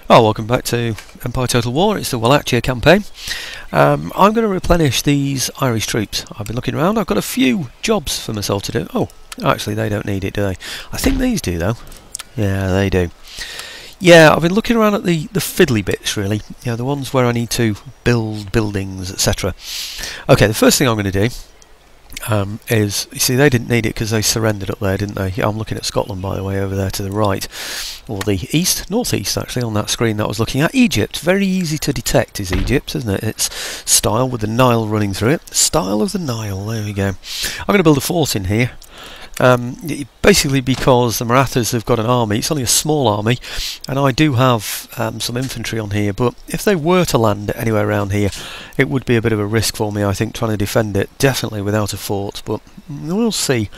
Oh, welcome back to Empire Total War. It's the Wallachia campaign. I'm going to replenish these Irish troops. I've been looking around. I've got a few jobs for myself to do. Oh, actually they don't need it, do they? I think these do though. Yeah, they do. Yeah, I've been looking around at the fiddly bits really. You know, the ones where I need to build buildings, etc. Okay, the first thing I'm going to do is, you see, they didn't need it because they surrendered up there, didn't they? Yeah, I'm looking at Scotland, by the way, over there to the right, or the east, northeast actually, on that screen that I was looking at. Egypt, very easy to detect is Egypt, isn't it? It's style with the Nile running through it. Style of the Nile, there we go. I'm going to build a fort in here. Basically because the Marathas have got an army. It's only a small army, and I do have some infantry on here, but if they were to land anywhere around here it would be a bit of a risk for me, I think, trying to defend it, definitely without a fort, but we'll see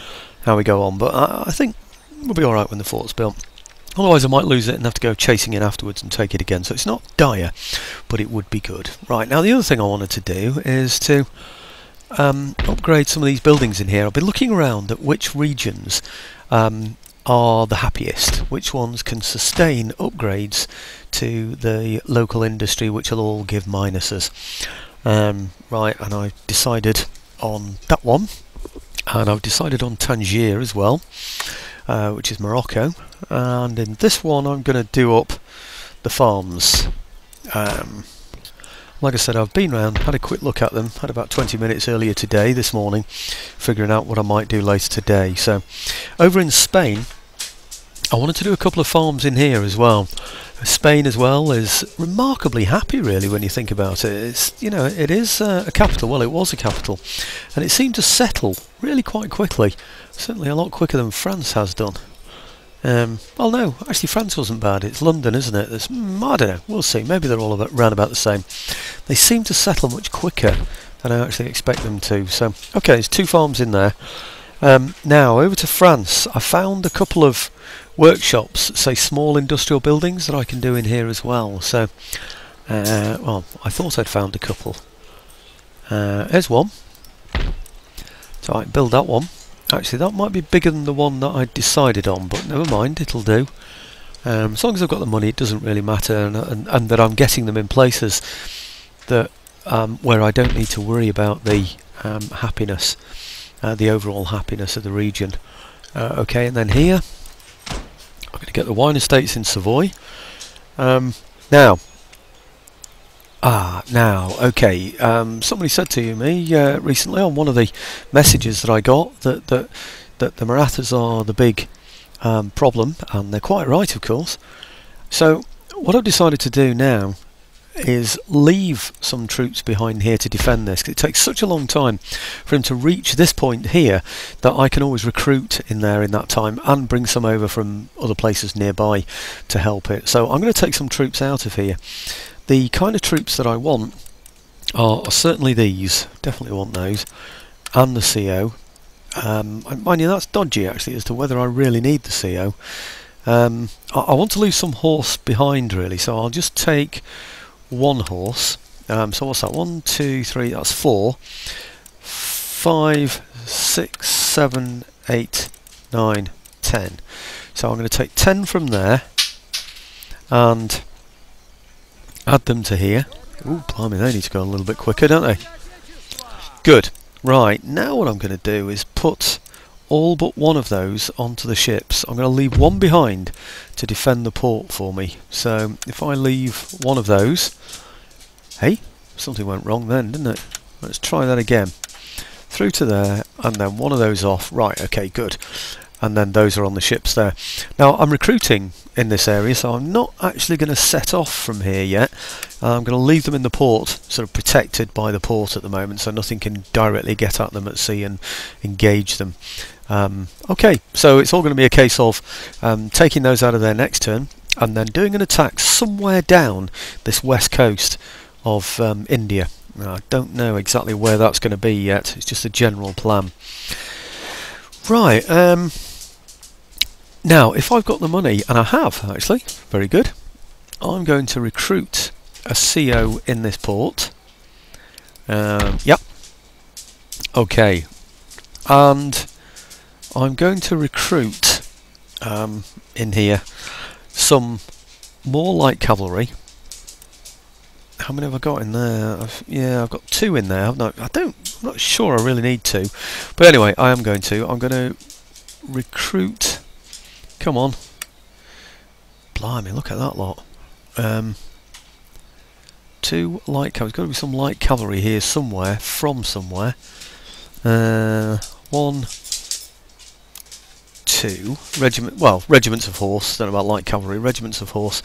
how we go on. But I think we'll be alright when the fort's built. Otherwise I might lose it and have to go chasing it afterwards and take it again, so it's not dire, but it would be good. Right, now the other thing I wanted to do is to upgrade some of these buildings in here. I've been looking around at which regions are the happiest, which ones can sustain upgrades to the local industry, which will all give minuses. Right, and I've decided on that one, and I've decided on Tangier as well, which is Morocco, and in this one I'm going to do up the farms. Like I said, I've been round, had a quick look at them, had about 20 minutes earlier today, this morning, figuring out what I might do later today. So, over in Spain, I wanted to do a couple of farms in here as well. Spain as well is remarkably happy really when you think about it. It's, you know, it is a capital, well it was a capital, and it seemed to settle really quite quickly, certainly a lot quicker than France has done. Well no, actually France wasn't bad, it's London, isn't it? I don't know, we'll see, maybe they're all around about the same. They seem to settle much quicker than I actually expect them to, so okay, there's two farms in there. Now over to France. I found a couple of workshops, say small industrial buildings, that I can do in here as well, so well, I thought I'd found a couple. Here's one, so I can build that one. Actually, that might be bigger than the one that I decided on, but never mind, it'll do. As long as I've got the money, it doesn't really matter, and that I'm getting them in places that where I don't need to worry about the happiness, the overall happiness of the region. Okay, and then here, I'm going to get the wine estates in Savoy. Now, okay, somebody said to me recently on one of the messages that I got that the Marathas are the big problem, and they're quite right, of course. So what I've decided to do now is leave some troops behind here to defend this, 'cause it takes such a long time for him to reach this point here that I can always recruit in there in that time and bring some over from other places nearby to help it. So I'm going to take some troops out of here. The kind of troops that I want are certainly these, definitely want those, and the CO. Mind you, that's dodgy actually as to whether I really need the CO. I want to leave some horse behind really, so I'll just take one horse. So what's that? 1, 2, 3, that's 4. 5, 6, 7, 8, 9, 10. So I'm going to take 10 from there and add them to here. Ooh, blimey, they need to go a little bit quicker, don't they? Good. Right, now what I'm going to do is put all but one of those onto the ships. I'm going to leave one behind to defend the port for me. So if I leave one of those... Hey, something went wrong then, didn't it? Let's try that again. Through to there, and then one of those off. Right, okay, good. And then those are on the ships there. Now I'm recruiting in this area, so I'm not actually going to set off from here yet. I'm going to leave them in the port, sort of protected by the port at the moment, so nothing can directly get at them at sea and engage them. Okay, so it's all going to be a case of taking those out of their next turn and then doing an attack somewhere down this west coast of India. Now, I don't know exactly where that's going to be yet, it's just a general plan. Right, now if I've got the money, and I have actually, very good, I'm going to recruit a CO in this port. Yep. Okay, and I'm going to recruit in here some more light cavalry. How many have I got in there? Yeah, I've got 2 in there. I'm not sure I really need to, but anyway, I am going to. I'm going to recruit. Come on, blimey! Look at that lot. 2 light cavalry. There's got to be some light cavalry here somewhere, from somewhere. 1, 2 regiments of horse. Don't know about light cavalry. Regiments of horse,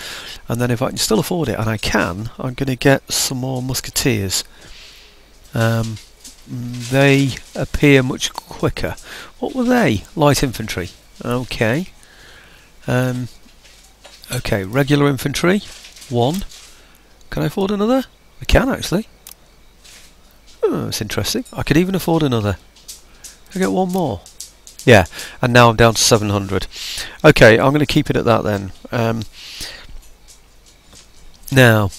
and then if I can still afford it, and I can, I'm going to get some more musketeers. They appear much quicker. What were they? Light infantry. Okay. Okay. Regular infantry. 1. Can I afford another? I can actually. Oh, that's interesting. I could even afford another. I get 1 more. Yeah, and now I'm down to 700. Okay, I'm going to keep it at that then. Now,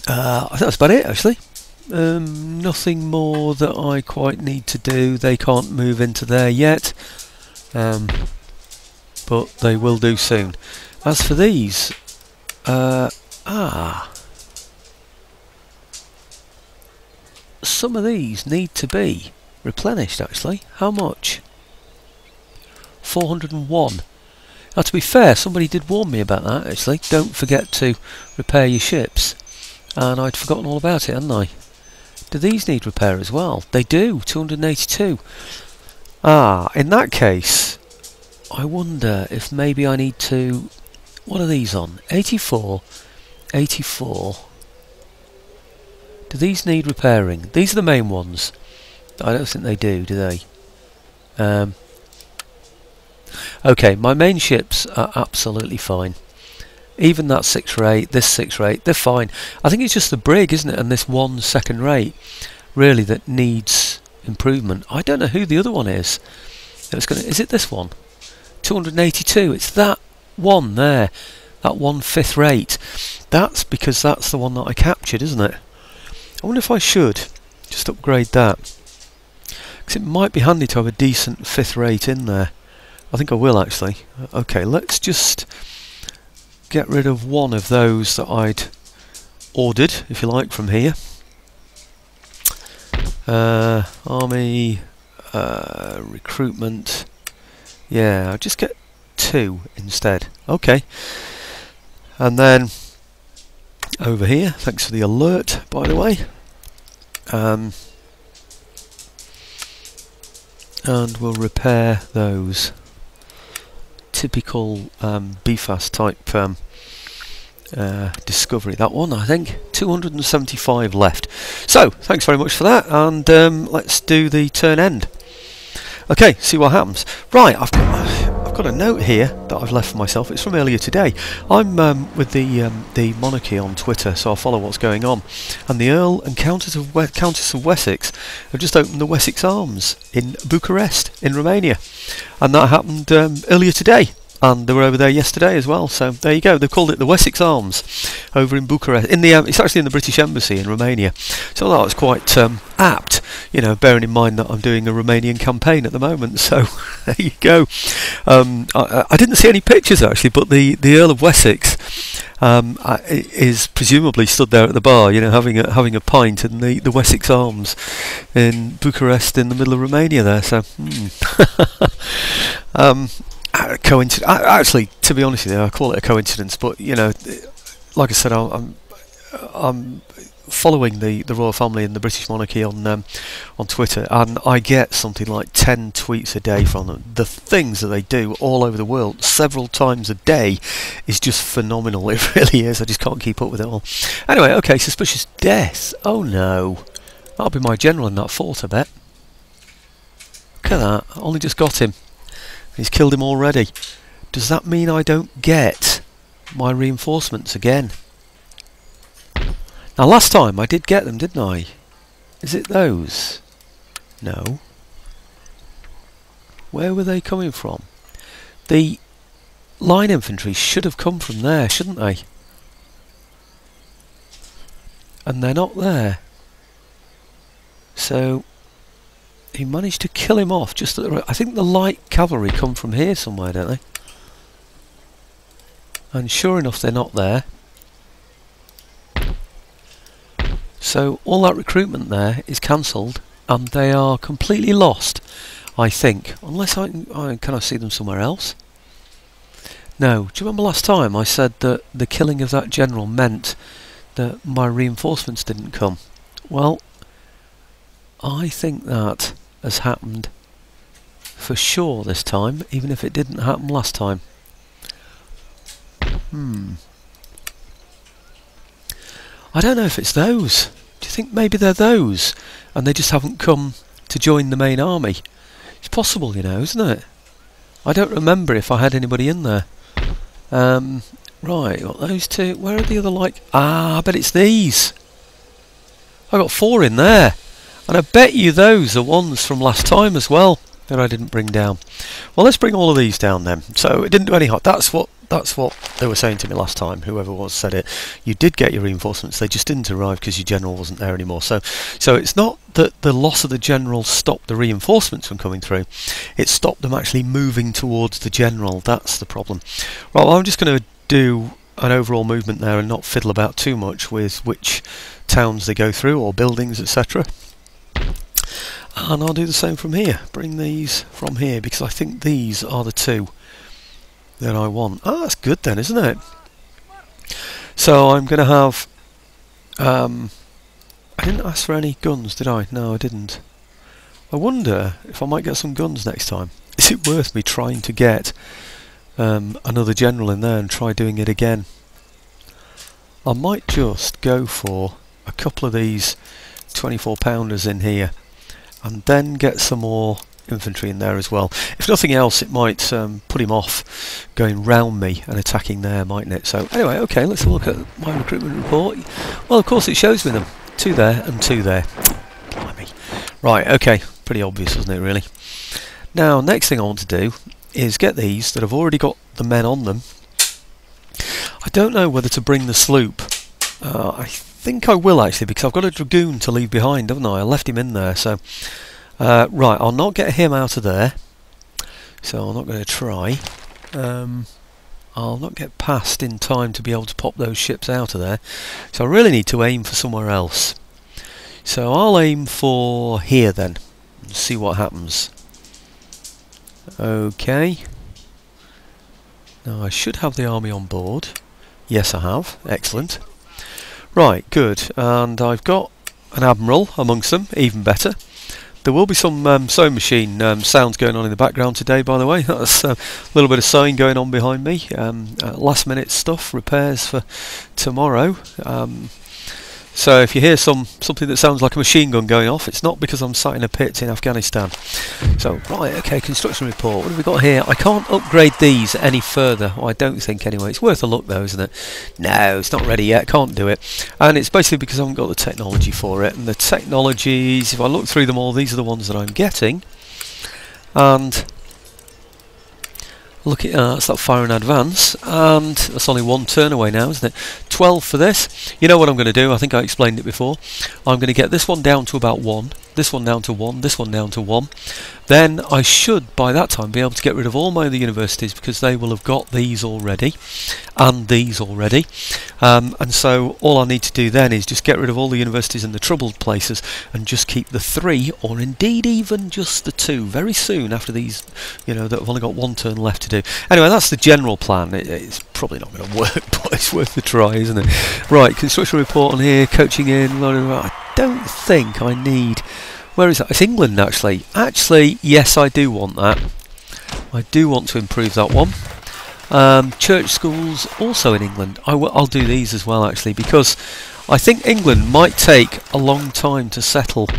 I think that's about it actually. Nothing more that I quite need to do. They can't move into there yet, but they will do soon. As for these, some of these need to be replenished actually. How much? 401. Now to be fair, somebody did warn me about that actually. Don't forget to repair your ships, and I'd forgotten all about it, hadn't I? Do these need repair as well? They do. 282. In that case, I wonder if maybe I need to... What are these on? 84, 84. Do these need repairing? These are the main ones. I don't think they do they? Okay, my main ships are absolutely fine. Even that 6 rate, this 6 rate, they're fine. I think it's just the brig, isn't it, and this 1 second rate, really, that needs improvement. I don't know who the other one is. Is it this one? 282. It's that one there. That 1 5th rate. That's because that's the one that I captured, isn't it? I wonder if I should just upgrade that, because it might be handy to have a decent 5th rate in there. I think I will actually. Okay, let's just get rid of one of those that I'd ordered, if you like, from here. Army, recruitment. Yeah, I'll just get 2 instead. Okay. And then over here, thanks for the alert, by the way. And we'll repair those. Typical BFAS type discovery, that one, I think. 275 left. So, thanks very much for that, and let's do the turn end. Okay, see what happens. Right, I've got a note here that I've left for myself. It's from earlier today. I'm with the monarchy on Twitter, so I'll follow what's going on. And the Earl and Countess of Wessex have just opened the Wessex Arms in Bucharest, in Romania, and that happened earlier today. And they were over there yesterday as well. So there you go. They've called it the Wessex Arms over in Bucharest. It's actually in the British Embassy in Romania. So that was quite apt, you know, bearing in mind that I'm doing a Romanian campaign at the moment. So there you go. I didn't see any pictures actually, but the Earl of Wessex is presumably stood there at the bar, you know, having a pint in the Wessex Arms in Bucharest in the middle of Romania there. So. Coincidence. Actually, to be honest with you, I call it a coincidence. But you know, like I said, I'm following the royal family and the British monarchy on Twitter, and I get something like 10 tweets a day from them. The things that they do all over the world, several times a day, is just phenomenal. It really is. I just can't keep up with it all. Anyway, okay, suspicious death. Oh no, that'll be my general in that fort, I bet. Look at that. I only just got him. He's killed him already. Does that mean I don't get my reinforcements again? Now last time I did get them, didn't I? Is it those? No. Where were they coming from? The line infantry should have come from there, shouldn't they? And they're not there. So... he managed to kill him off just at the right... I think the light cavalry come from here somewhere, don't they? And sure enough, they're not there. So all that recruitment there is cancelled, and they are completely lost, I think. Unless can I see them somewhere else? No. Do you remember last time I said that the killing of that general meant that my reinforcements didn't come? Well, I think that has happened for sure this time, even if it didn't happen last time. I don't know if it's those. Do you think maybe they're those and they just haven't come to join the main army? It's possible, you know, isn't it? I don't remember if I had anybody in there. Right, got those two. Where are the other, like... Ah, I bet it's these. I got 4 in there. And I bet you those are ones from last time as well that I didn't bring down. Well, let's bring all of these down then. So it didn't do any harm. That's what they were saying to me last time. Whoever was said it. You did get your reinforcements. They just didn't arrive because your general wasn't there anymore. So it's not that the loss of the general stopped the reinforcements from coming through. It stopped them actually moving towards the general. That's the problem. Right. Well, I'm just going to do an overall movement there and not fiddle about too much with which towns they go through or buildings, etc. And I'll do the same from here. Bring these from here because I think these are the 2 that I want. Oh, that's good then, isn't it? So I'm going to have... I didn't ask for any guns, did I? No, I didn't. I wonder if I might get some guns next time. Is it worth me trying to get another general in there and try doing it again? I might just go for a couple of these 24-pounders in here and then get some more infantry in there as well. If nothing else, it might put him off going round me and attacking there, mightn't it? So anyway, okay, let's have a look at my recruitment report. Well, of course it shows me them. 2 there and 2 there. Blimey. Right, okay, pretty obvious, isn't it, really? Now, next thing I want to do is get these that have already got the men on them. I don't know whether to bring the sloop. I think I will actually, because I've got a dragoon to leave behind, haven't I? I left him in there, so right, I'll not get him out of there, so I'm not going to try. I'll not get past in time to be able to pop those ships out of there, so I really need to aim for somewhere else. So I'll aim for here then and see what happens. Okay, now I should have the army on board. Yes, I have. Excellent. Right, good. And I've got an admiral amongst them, even better. There will be some sewing machine sounds going on in the background today, by the way. That's a little bit of sewing going on behind me. Last minute stuff, repairs for tomorrow. So if you hear something that sounds like a machine gun going off, it's not because I'm sat in a pit in Afghanistan. So, right, okay, construction report. What have we got here? I can't upgrade these any further. Well, I don't think anyway. It's worth a look though, isn't it? No, it's not ready yet. Can't do it. And it's basically because I haven't got the technology for it. And the technologies, if I look through them all, these are the ones that I'm getting. And look at that's that fire in advance, and that's only 1 turn away now, isn't it? 12 for this. You know what I'm going to do? I think I explained it before. I'm going to get this one down to about 1, this one down to 1, this one down to 1. Then I should, by that time, be able to get rid of all my other universities because they will have got these already and these already. And so all I need to do then is just get rid of all the universities in the troubled places and just keep the 3, or indeed even just the 2, very soon after these, you know, that have only got 1 turn left to do. Anyway, that's the general plan. It's probably not going to work, but it's worth a try, isn't it? Right, construction report on here, coaching in. I don't think I need... Where is that? It's England, actually. Actually, yes, I do want that. I do want to improve that one. Church schools, also in England. I'll do these as well, actually, because I think England might take a long time to settle.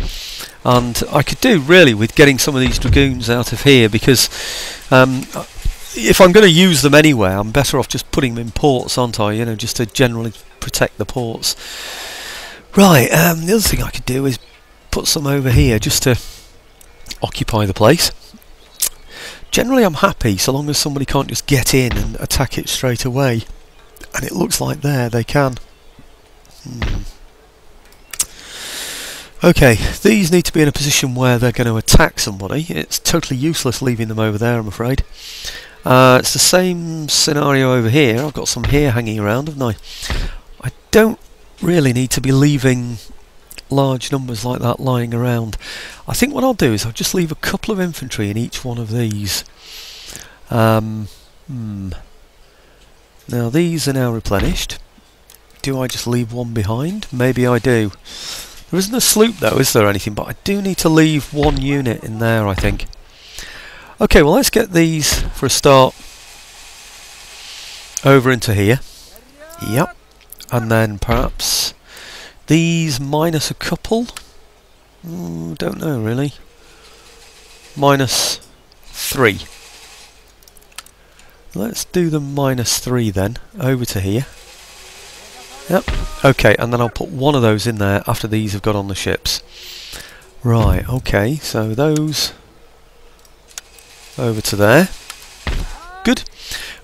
And I could do, really, with getting some of these dragoons out of here, because if I'm going to use them anywhere, I'm better off just putting them in ports, aren't I? You know, just to generally protect the ports. Right, the other thing I could do is put some over here just to occupy the place. Generally I'm happy so long as somebody can't just get in and attack it straight away, and it looks like there they can. Okay, these need to be in a position where they're going to attack somebody. It's totally useless leaving them over there, I'm afraid. It's the same scenario over here. I've got some here hanging around, haven't I? I don't really need to be leaving large numbers like that lying around. I think what I'll do is I'll just leave a couple of infantry in each one of these. Now these are now replenished. Do I just leave one behind? Maybe I do. There isn't a sloop though, is there, anything? But I do need to leave one unit in there, I think. Okay, well let's get these for a start over into here. Yep. And then perhaps these minus a couple. Don't know really. Minus 3. Let's do the minus 3 then, over to here. Yep, okay, and then I'll put one of those in there after these have got on the ships. Right, okay, so those over to there. Good.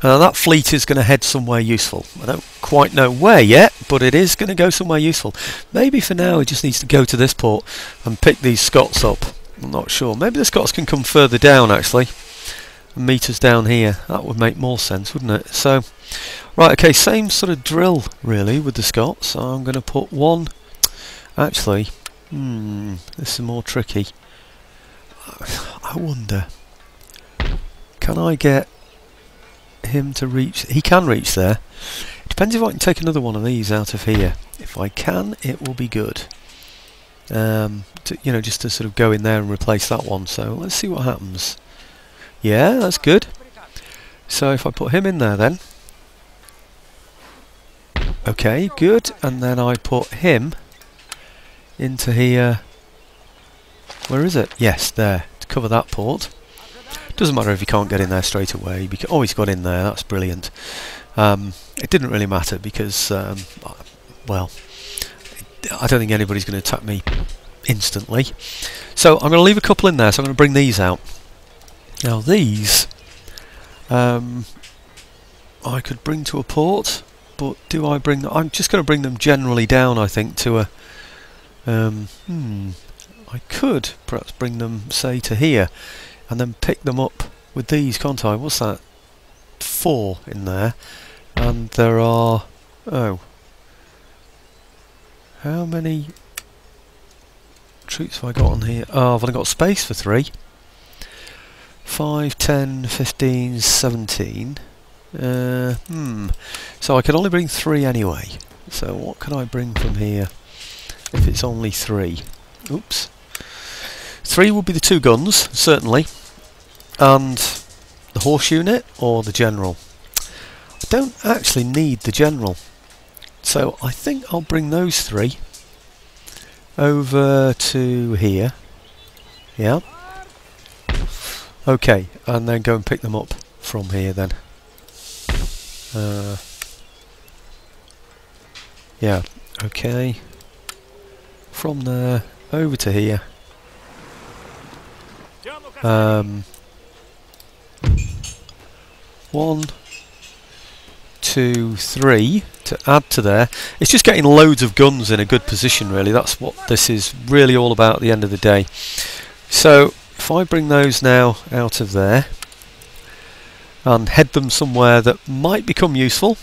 That fleet is going to head somewhere useful. I don't quite know where yet, but it is going to go somewhere useful. Maybe for now it just needs to go to this port and pick these Scots up. I'm not sure. Maybe the Scots can come further down actually. Meet us down here. That would make more sense, wouldn't it? So, right, okay, same sort of drill really with the Scots. So I'm going to put one. Actually, this is more tricky. I wonder, can I get him to reach? He can reach there. It depends if I can take another one of these out of here. If I can, it will be good. You know, just to sort of go in there and replace that one. So let's see what happens. Yeah, that's good. So if I put him in there then. Okay, good. And then I put him into here. Where is it? Yes, there. To cover that port. Doesn't matter if you can't get in there straight away. Oh, he's got in there. That's brilliant. It didn't really matter because, well, I don't think anybody's going to attack me instantly. So I'm going to leave a couple in there. So I'm going to bring these out. Now these, I could bring to a port, but do I bring them? I'm just going to bring them generally down, I think, to a... I could perhaps bring them, say, to here, and then pick them up with these, can't I? What's that? 4 in there, and there are... Oh. How many troops have I got on here? Oh, I've only got space for 3. 5, 10, 15, 17. So I can only bring 3 anyway. So what can I bring from here if it's only 3? Oops. 3 would be the 2 guns, certainly. And the horse unit or the general. I don't actually need the general. So I think I'll bring those 3 over to here. Yeah. Okay, and then go and pick them up from here then. Yeah, okay. From there over to here. 1, 2, 3 to add to there. It's just getting loads of guns in a good position really. That's what this is really all about at the end of the day. So if I bring those now out of there and head them somewhere that might become useful,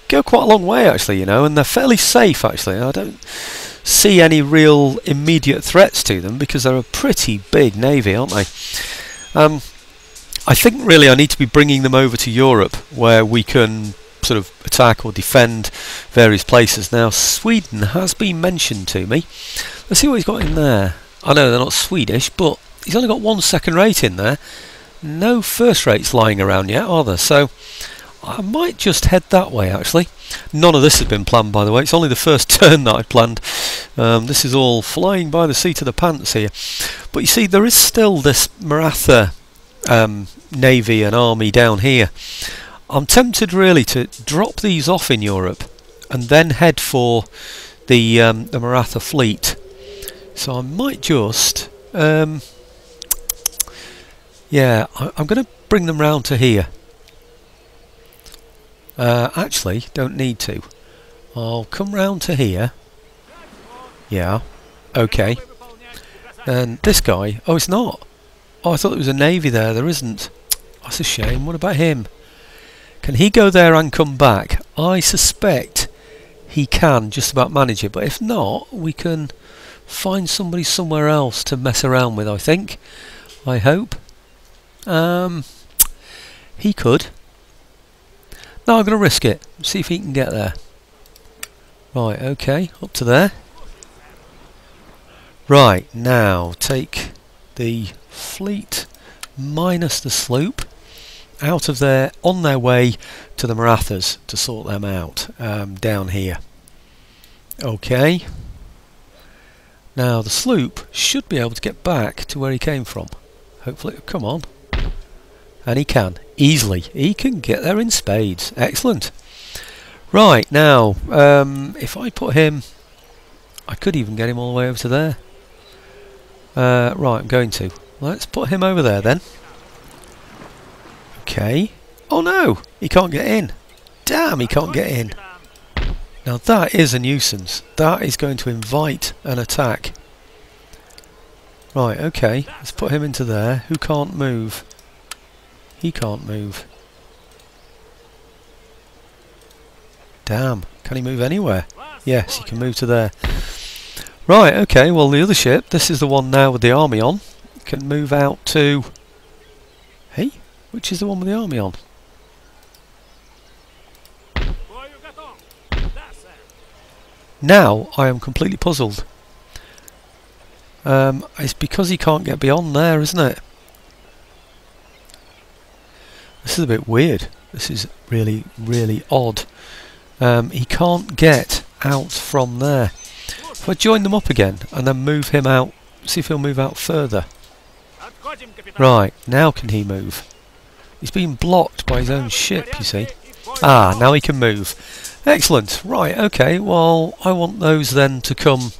go quite a long way actually, you know, and they're fairly safe actually. I don't see any real immediate threats to them because they're a pretty big navy, aren't they? I think really I need to be bringing them over to Europe where we can sort of attack or defend various places. Now Sweden has been mentioned to me. Let's see what he's got in there. I know they're not Swedish, but he's only got 1 second rate in there. No first rates lying around yet, are there? So I might just head that way actually. None of this has been planned, by the way. It's only the first turn that I planned. This is all flying by the seat of the pants here. But you see, there is still this Maratha navy and army down here. I'm tempted really to drop these off in Europe and then head for the Maratha fleet. So I might just... yeah, I'm going to bring them round to here. Actually, don't need to. I'll come round to here. Yeah, okay. And this guy... Oh, it's not. Oh, I thought there was a navy there. There isn't. That's a shame. What about him? Can he go there and come back? I suspect he can just about manage it. But if not, we can find somebody somewhere else to mess around with, I think. I hope. He could. No, I'm going to risk it. See if he can get there. Right, okay, up to there. Right, now take the fleet minus the sloop out of there, on their way to the Marathas to sort them out down here. Okay. Now the sloop should be able to get back to where he came from. Hopefully, come on. And he can, easily. He can get there in spades. Excellent. Right, now, if I put him... I could even get him all the way over to there. Right, I'm going to. Let's put him over there then. Okay. Oh no! He can't get in. Damn, he can't get in. Now that is a nuisance. That is going to invite an attack. Right, okay. Let's put him into there. Who can't move? He can't move. Damn. Can he move anywhere? Yes, he can move to there. Right, okay. Well, the other ship, this is the one now with the army on, can move out to... Hey? Which is the one with the army on? Now I am completely puzzled. It's because he can't get beyond there, isn't it? This is a bit weird. This is really, really odd. He can't get out from there. If I join them up again and then move him out, see if he'll move out further. Right, now can he move? He's being blocked by his own ship, you see. Ah, now he can move. Excellent. Right, okay, well, I want those then to come...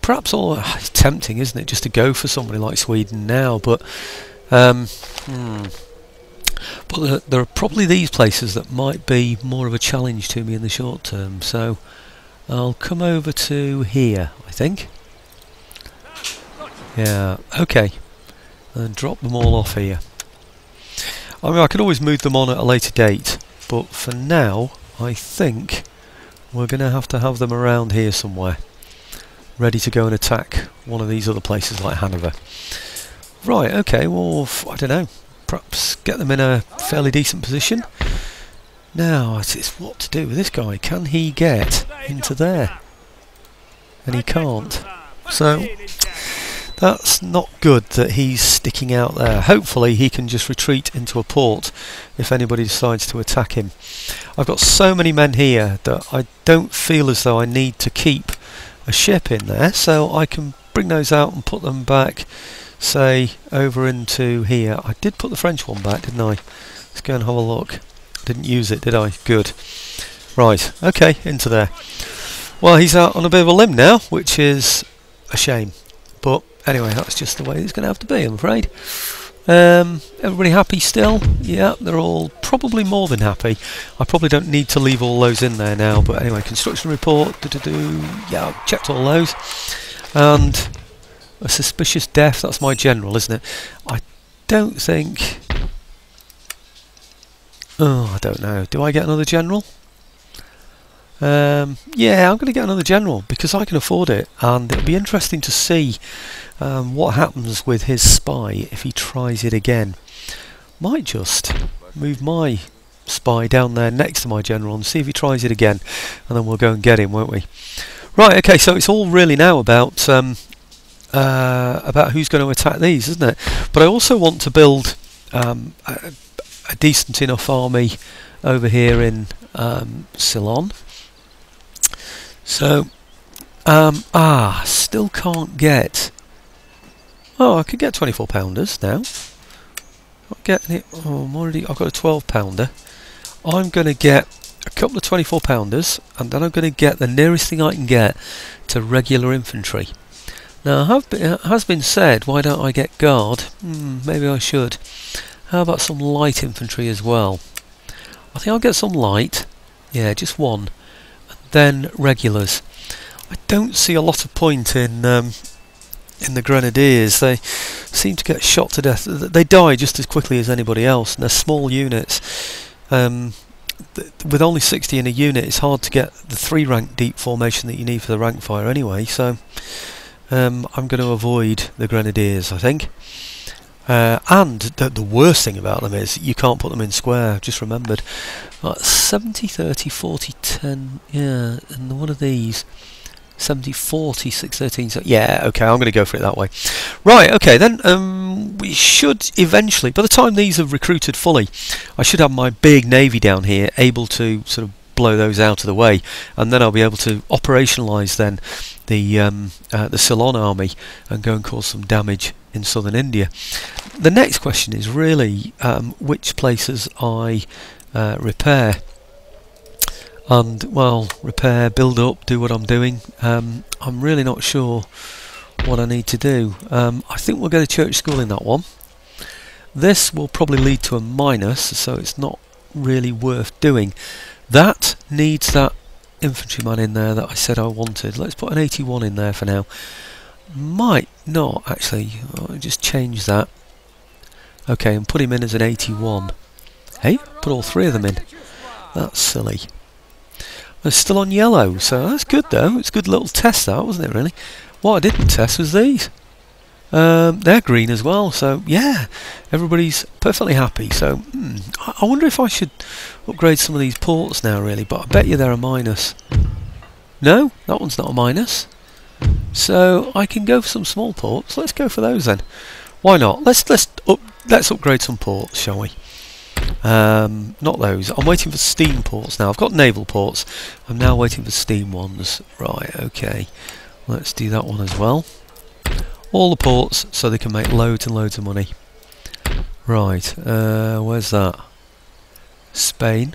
Perhaps all... it's tempting, isn't it, just to go for somebody like Sweden now, but... But there are probably these places that might be more of a challenge to me in the short term, so I'll come over to here, I think. Yeah, okay. And drop them all off here. I mean, I could always move them on at a later date, but for now, I think we're going to have them around here somewhere, ready to go and attack one of these other places like Hanover. Right, okay, well, I don't know. Perhaps get them in a fairly decent position. Now, it's what to do with this guy. Can he get into there? And he can't. So, that's not good that he's sticking out there. Hopefully he can just retreat into a port if anybody decides to attack him. I've got so many men here that I don't feel as though I need to keep a ship in there, so I can bring those out and put them back, say, over into here. I did put the French one back, didn't I? Let's go and have a look. Didn't use it, did I? Good. Right, okay, into there. Well, he's out on a bit of a limb now, which is a shame. But anyway, that's just the way it's going to have to be, I'm afraid. Everybody happy still? Yeah, they're all probably more than happy. I probably don't need to leave all those in there now, but anyway, construction report, yeah, I've checked all those. And a suspicious death, that's my general, isn't it? I don't think... Oh, I don't know. Do I get another general? Yeah, I'm going to get another general because I can afford it, and it'll be interesting to see what happens with his spy if he tries it again. Might just move my spy down there next to my general and see if he tries it again, and then we'll go and get him, won't we? Right, okay, so it's all really now about who's going to attack these, isn't it? But I also want to build a decent enough army over here in Ceylon. So, still can't get... Oh, I could get 24 pounders now. Not getting it. Oh, I've got a 12 pounder. I'm going to get a couple of 24 pounders, and then I'm going to get the nearest thing I can get to regular infantry. Now, it has been said, why don't I get guard? Maybe I should. How about some light infantry as well? I think I'll get some light. Yeah, just one. Then regulars. I don't see a lot of point in the grenadiers. They seem to get shot to death. They die just as quickly as anybody else, and they're small units. With only 60 in a unit, it's hard to get the 3 rank deep formation that you need for the rank fire anyway. So I'm going to avoid the Grenadiers, I think. And the worst thing about them is you can't put them in square. I've just remembered. 70, 30, 40, 10. Yeah, and one of these 70, 40, 6, 13. So yeah, okay, I'm going to go for it that way. Right, okay, then we should eventually, by the time these are recruited fully, I should have my big navy down here able to sort of blow those out of the way, and then I'll be able to operationalise then the Ceylon army and go and cause some damage in southern India. The next question is really which places I repair. And, well, repair, build up, do what I'm doing. I'm really not sure what I need to do. I think we'll get a church school in that one. This will probably lead to a minus, so it's not really worth doing. That needs that infantryman in there that I said I wanted. Let's put an 81 in there for now. Might not, actually. I'll just change that. Okay, and put him in as an 81. Hey, put all three of them in. That's silly. They're still on yellow, so that's good though. It's a good little test that, wasn't it really? What I didn't test was these. They're green as well, so yeah, everybody's perfectly happy. So I wonder if I should upgrade some of these ports now really, but I bet you they're a minus. No, that one's not a minus. So I can go for some small ports. Let's go for those then. Why not? Let's upgrade some ports, shall we? Not those. I'm waiting for steam ports now. I've got naval ports. I'm now waiting for steam ones. Right, okay. Let's do that one as well. All the ports so they can make loads and loads of money. Right, where's that? Spain.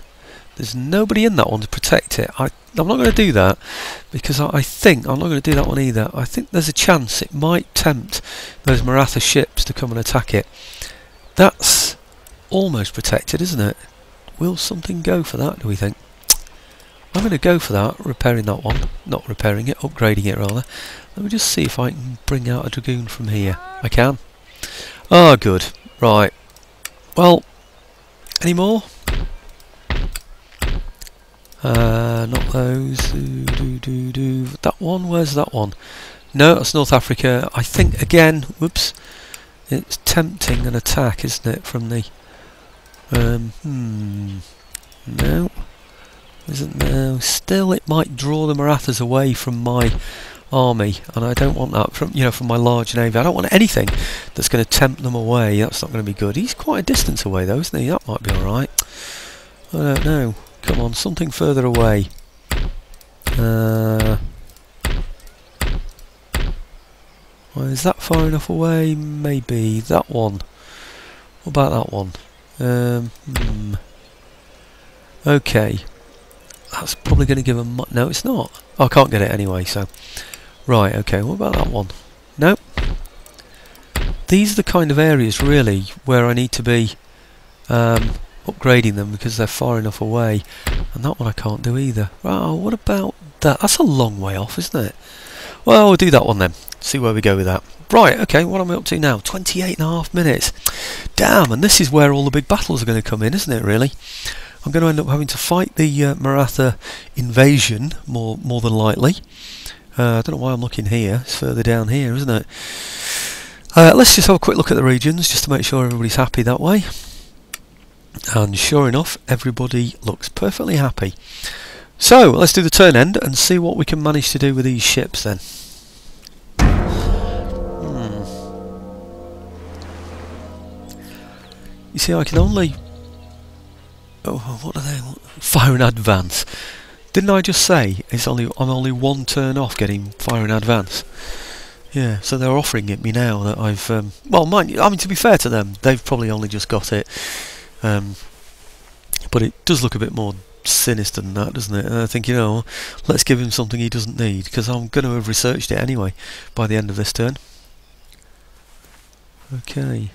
There's nobody in that one to protect it. I'm not going to do that because I think I'm not going to do that one either. I think there's a chance it might tempt those Maratha ships to come and attack it. That's almost protected, isn't it? Will something go for that, do we think? I'm going to go for that, repairing that one. Not repairing it, upgrading it rather. Let me just see if I can bring out a dragoon from here. I can. Oh, good. Right. Well, any more? Not those. That one, where's that one? No, that's North Africa. I think, again, whoops, it's tempting an attack, isn't it, from the... no. Isn't now. Still, it might draw the Marathas away from my army, and I don't want that from from my large navy. I don't want anything that's going to tempt them away. That's not going to be good. He's quite a distance away, though, isn't he? That might be all right. I don't know. Come on, something further away. Well, is that far enough away? Maybe that one. What about that one? Okay. That's probably going to give them... No, it's not. Oh, I can't get it anyway, so... Right, okay, what about that one? Nope. These are the kind of areas, really, where I need to be upgrading them because they're far enough away. And that one I can't do either. Oh, what about that? That's a long way off, isn't it? Well, we'll do that one then. See where we go with that. Right, okay, what am I up to now? 28.5 minutes. Damn, and this is where all the big battles are going to come in, isn't it, really? I'm going to end up having to fight the Maratha invasion, more than likely. I don't know why I'm looking here. It's further down here, isn't it? Let's just have a quick look at the regions, just to make sure everybody's happy that way. And sure enough, everybody looks perfectly happy. So, let's do the turn end and see what we can manage to do with these ships then. You see, I can only... Oh, what are they? Fire in advance. Didn't I just say I'm only one turn off getting fire in advance? Yeah, so they're offering it me now that I've... well, mind you, I mean, to be fair to them, they've probably only just got it. But it does look a bit more sinister than that, doesn't it? And I think, let's give him something he doesn't need, because I'm going to have researched it anyway by the end of this turn. Okay.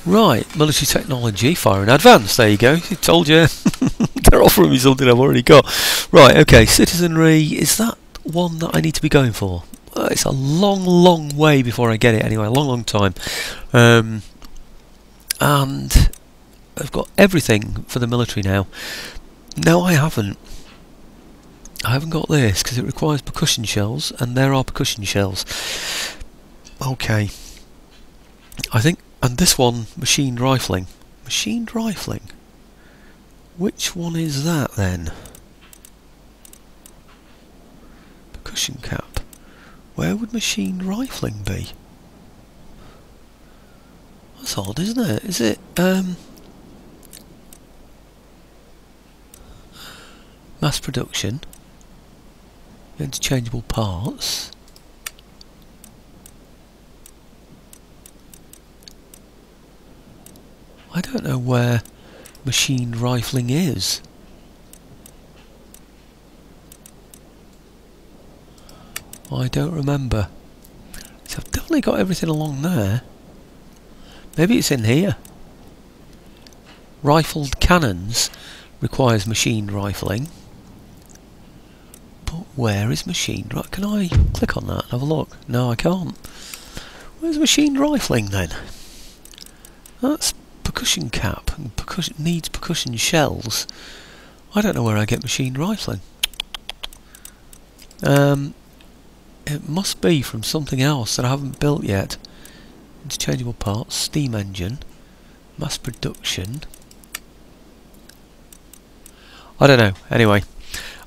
Right, military technology, fire and advance. There you go. I told you. They're offering me something I've already got. Right, okay, citizenry. Is that one that I need to be going for? It's a long, long way before I get it anyway. A long, long time. And I've got everything for the military now. No, I haven't. I haven't got this because it requires percussion shells, and there are percussion shells. Okay. I think, and this one, machined rifling. Machined rifling? Which one is that then? Percussion cap. Where would machined rifling be? That's odd, isn't it? Is it, mass production? Interchangeable parts? I don't know where machined rifling is. I don't remember. So I've definitely got everything along there. Maybe it's in here. Rifled cannons requires machined rifling. But where is machined rifling? Can I click on that and have a look? No, I can't. Where's machined rifling then? That's percussion cap and needs percussion shells. I don't know where I get machined rifling. It must be from something else that I haven't built yet. Interchangeable parts, steam engine, mass production. I don't know. Anyway,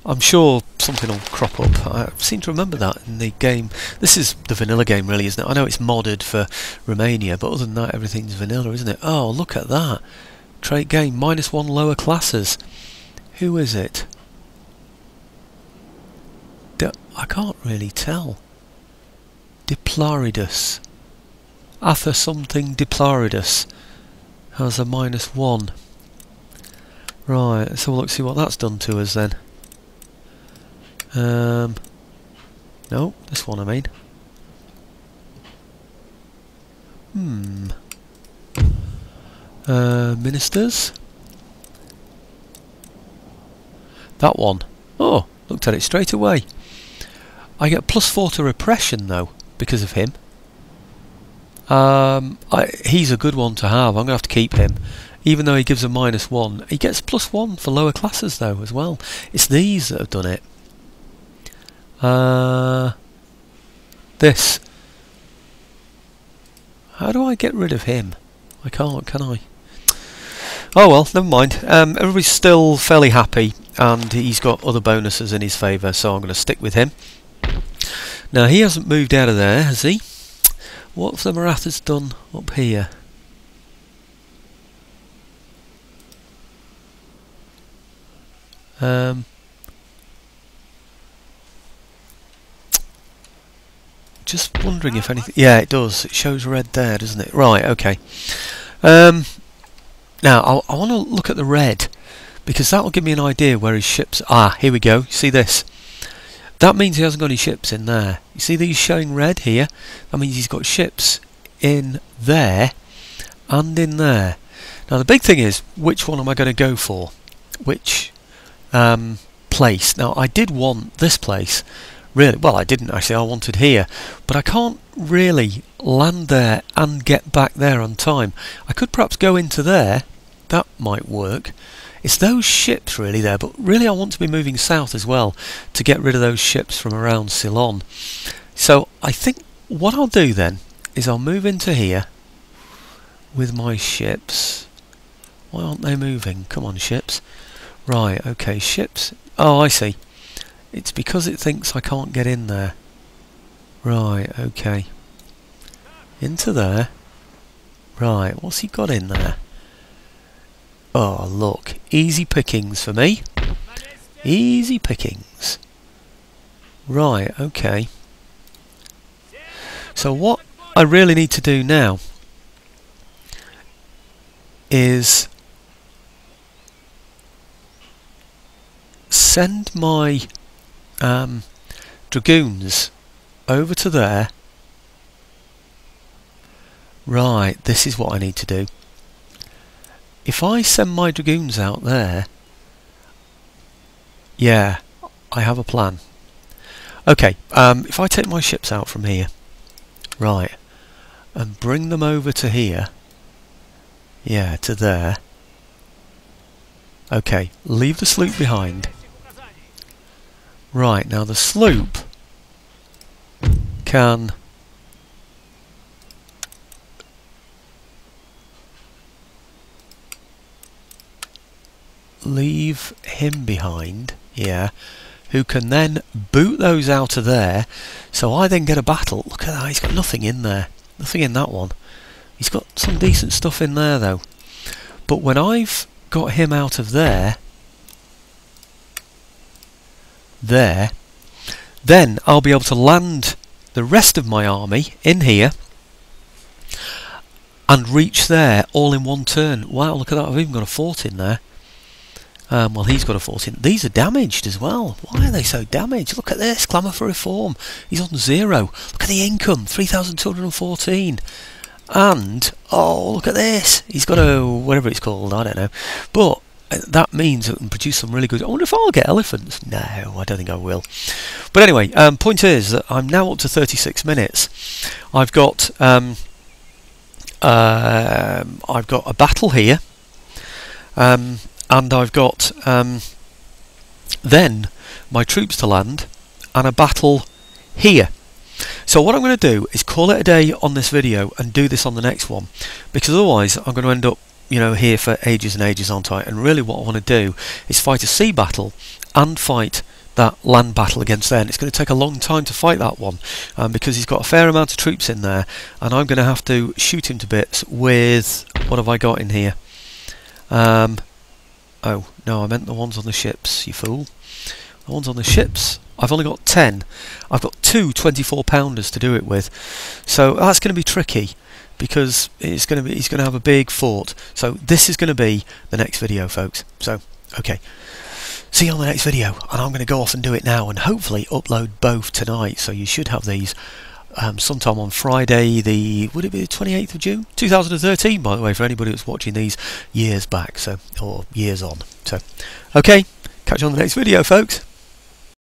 I'm sure something will crop up. I seem to remember that in the game. This is the vanilla game really, isn't it? I know it's modded for Romania, but other than that everything's vanilla, isn't it? Oh, look at that. Trait game, -1 lower classes. Who is it? I can't really tell. Diploridus. Ather something Diploridus has a -1. Right, let's have a look, see what that's done to us then. No, this one I mean. Ministers. That one. Oh, looked at it straight away. I get +4 to repression though, because of him. He's a good one to have. I'm going to have to keep him. Even though he gives a -1. He gets +1 for lower classes though as well. It's these that have done it. This. How do I get rid of him? I can't, can I? Oh well, never mind. Everybody's still fairly happy, and he's got other bonuses in his favour, so I'm going to stick with him. Now he hasn't moved out of there, has he? What have the Marathas done up here? Just wondering if anything... Yeah, it does. It shows red there, doesn't it? Right, okay. Now, I want to look at the red, because that will give me an idea where his ships... Ah, here we go. See this? That means he hasn't got any ships in there. You see these showing red here? That means he's got ships in there and in there. Now, the big thing is, which one am I going to go for? Which place? Now, I did want this place. Really, well, I didn't actually, I wanted here, but I can't really land there and get back there on time. I could perhaps go into there, that might work. It's those ships really there, but really I want to be moving south as well to get rid of those ships from around Ceylon. So I think what I'll do then is I'll move into here with my ships. Why aren't they moving? Come on, ships. Right, okay, ships. Oh, I see. It's because it thinks I can't get in there. Right, okay. Into there. Right, what's he got in there? Oh, look. Easy pickings for me. Easy pickings. Right, okay. So what I really need to do now is send my dragoons over to there. Right, this is what I need to do. if I send my dragoons out there, yeah, I have a plan. Okay, if I take my ships out from here, right, and bring them over to here, yeah, to there. Okay, leave the sloop behind. Right, now the sloop can leave him behind, yeah, who can then boot those out of there, so I then get a battle. Look at that, he's got nothing in there, nothing in that one. He's got some decent stuff in there though. But when I've got him out of there, then I'll be able to land the rest of my army in here and reach there all in one turn. Wow, look at that, I've even got a fort in there. Well, he's got a fort in. These are damaged as well. Why are they so damaged? Look at this, clamour for reform. He's on 0. Look at the income, 3,214. And, oh, look at this. He's got a, whatever it's called, I don't know. But that means it can produce some really good... I wonder if I'll get elephants. No, I don't think I will. But anyway, point is that I'm now up to 36 minutes. I've got a battle here. And I've got then my troops to land and a battle here. So what I'm going to do is call it a day on this video and do this on the next one, because otherwise I'm going to end up, you know, here for ages and ages, aren't I? And really what I want to do is fight a sea battle and fight that land battle against there, and it's going to take a long time to fight that one, because he's got a fair amount of troops in there, and I'm going to have to shoot him to bits with... what have I got in here? Oh, no, I meant the ones on the ships, you fool. The ones on the ships, I've only got 10. I've got 2 24-pounders to do it with. So that's going to be tricky, because he's going to have a big fort. So this is going to be the next video, folks. So, okay. See you on the next video, and I'm going to go off and do it now, and hopefully upload both tonight. So you should have these sometime on Friday, would it be the 28th of June 2013, by the way, for anybody that's watching these years back, so, or years on. So okay, catch you on the next video, folks.